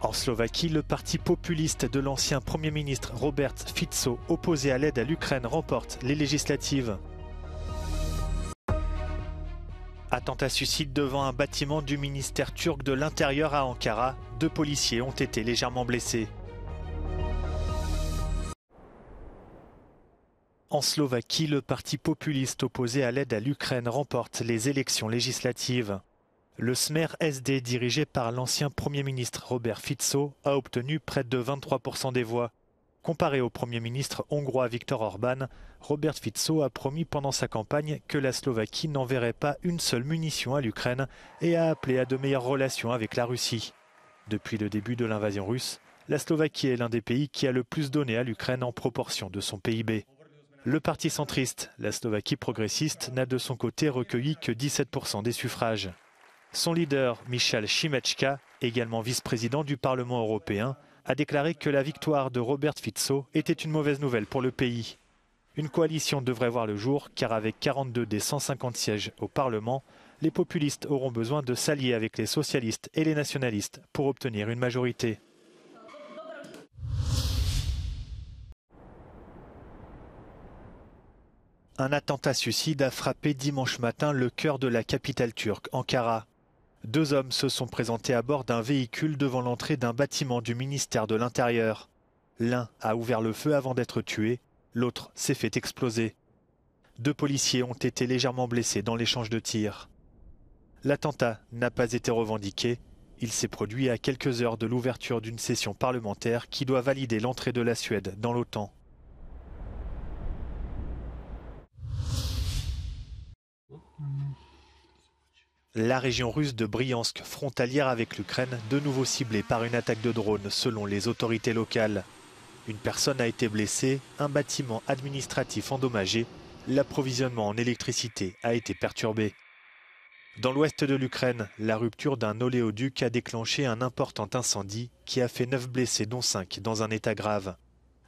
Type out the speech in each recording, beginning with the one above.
En Slovaquie, le parti populiste de l'ancien Premier ministre Robert Fico, opposé à l'aide à l'Ukraine, remporte les législatives. Attentat suicide devant un bâtiment du ministère turc de l'Intérieur à Ankara. 2 policiers ont été légèrement blessés. En Slovaquie, le parti populiste opposé à l'aide à l'Ukraine remporte les élections législatives. Le Smer SD, dirigé par l'ancien Premier ministre Robert Fico, a obtenu près de 23% des voix. Comparé au Premier ministre hongrois Viktor Orban, Robert Fico a promis pendant sa campagne que la Slovaquie n'enverrait pas une seule munition à l'Ukraine et a appelé à de meilleures relations avec la Russie. Depuis le début de l'invasion russe, la Slovaquie est l'un des pays qui a le plus donné à l'Ukraine en proportion de son PIB. Le parti centriste, la Slovaquie progressiste, n'a de son côté recueilli que 17% des suffrages. Son leader, Michal Šimečka, également vice-président du Parlement européen, a déclaré que la victoire de Robert Fico était une mauvaise nouvelle pour le pays. Une coalition devrait voir le jour car avec 42 des 150 sièges au Parlement, les populistes auront besoin de s'allier avec les socialistes et les nationalistes pour obtenir une majorité. Un attentat suicide a frappé dimanche matin le cœur de la capitale turque, Ankara. 2 hommes se sont présentés à bord d'un véhicule devant l'entrée d'un bâtiment du ministère de l'Intérieur. L'un a ouvert le feu avant d'être tué, l'autre s'est fait exploser. 2 policiers ont été légèrement blessés dans l'échange de tirs. L'attentat n'a pas été revendiqué. Il s'est produit à quelques heures de l'ouverture d'une session parlementaire qui doit valider l'entrée de la Suède dans l'OTAN. La région russe de Briansk, frontalière avec l'Ukraine, de nouveau ciblée par une attaque de drone selon les autorités locales. Une personne a été blessée, un bâtiment administratif endommagé, l'approvisionnement en électricité a été perturbé. Dans l'ouest de l'Ukraine, la rupture d'un oléoduc a déclenché un important incendie qui a fait 9 blessés dont 5 dans un état grave.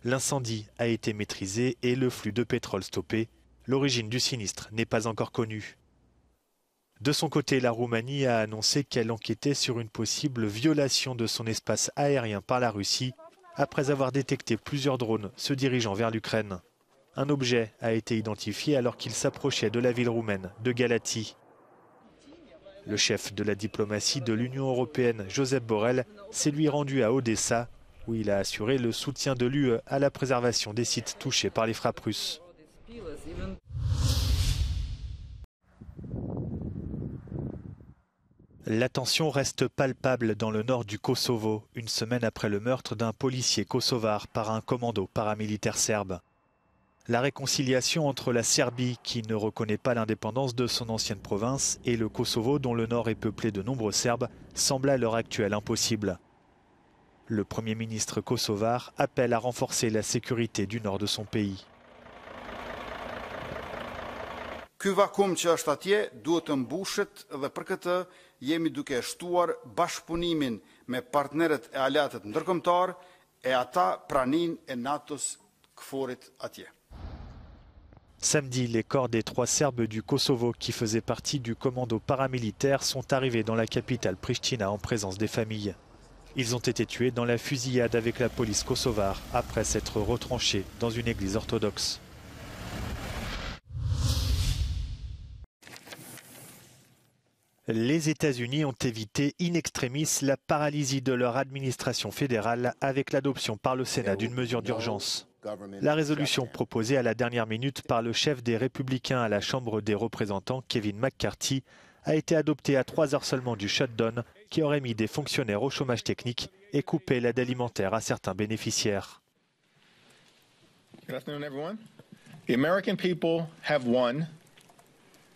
L'incendie a été maîtrisé et le flux de pétrole stoppé. L'origine du sinistre n'est pas encore connue. De son côté, la Roumanie a annoncé qu'elle enquêtait sur une possible violation de son espace aérien par la Russie après avoir détecté plusieurs drones se dirigeant vers l'Ukraine. Un objet a été identifié alors qu'il s'approchait de la ville roumaine de Galați. Le chef de la diplomatie de l'Union européenne, Josep Borrell, s'est lui rendu à Odessa, où il a assuré le soutien de l'UE à la préservation des sites touchés par les frappes russes. La tension reste palpable dans le nord du Kosovo, une semaine après le meurtre d'un policier kosovar par un commando paramilitaire serbe. La réconciliation entre la Serbie, qui ne reconnaît pas l'indépendance de son ancienne province, et le Kosovo, dont le nord est peuplé de nombreux Serbes, semble à l'heure actuelle impossible. Le Premier ministre kosovar appelle à renforcer la sécurité du nord de son pays. Ky vakum që është atje duhet të mbushet dhe për këtë jemi duke shtuar bashkëpunimin me partnerët e aleatët ndërkombëtar e ata praninë e NATO-s KFOR-it atje. Samedi, les corps des 3 Serbes du Kosovo qui faisaient partie du commando paramilitaire sont arrivés dans la capitale Pristina en présence des familles. Ils ont été tués dans la fusillade avec la police kosovare après s'être retranchés dans une église orthodoxe. Les États-Unis ont évité in extremis la paralysie de leur administration fédérale avec l'adoption par le Sénat d'une mesure d'urgence. La résolution proposée à la dernière minute par le chef des Républicains à la Chambre des représentants, Kevin McCarthy, a été adoptée à 3 heures seulement du shutdown qui aurait mis des fonctionnaires au chômage technique et coupé l'aide alimentaire à certains bénéficiaires. Good afternoon, everyone. The American people have won.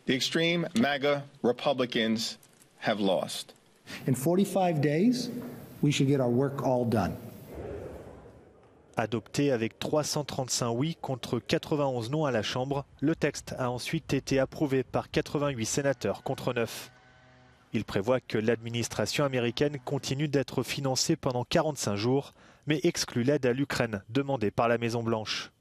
The extreme MAGA Republicans have lost. In 45 days, we should get our work all done. Adopté avec 335 oui contre 91 non à la Chambre, le texte a ensuite été approuvé par 88 sénateurs contre 9. Il prévoit que l'administration américaine continue d'être financée pendant 45 jours, mais exclut l'aide à l'Ukraine demandée par la Maison-Blanche.